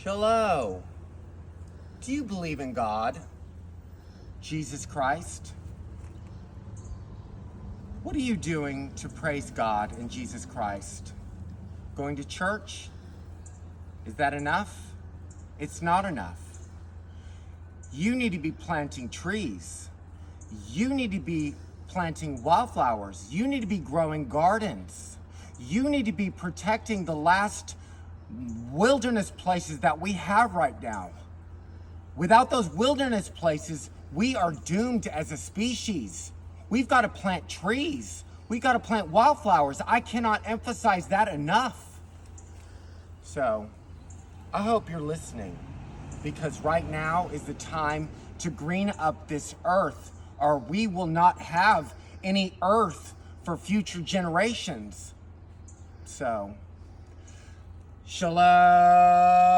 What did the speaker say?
Hello. Do you believe in God? Jesus Christ? What are you doing to praise God in Jesus Christ? Going to church? Is that enough? It's not enough. You need to be planting trees. You need to be planting wildflowers. You need to be growing gardens. You need to be protecting the last wilderness places that we have right now. Without those wilderness places, we are doomed as a species. We've got to plant trees. We've got to plant wildflowers. I cannot emphasize that enough. So, I hope you're listening, because right now is the time to green up this earth, or we will not have any earth for future generations. So, shalom.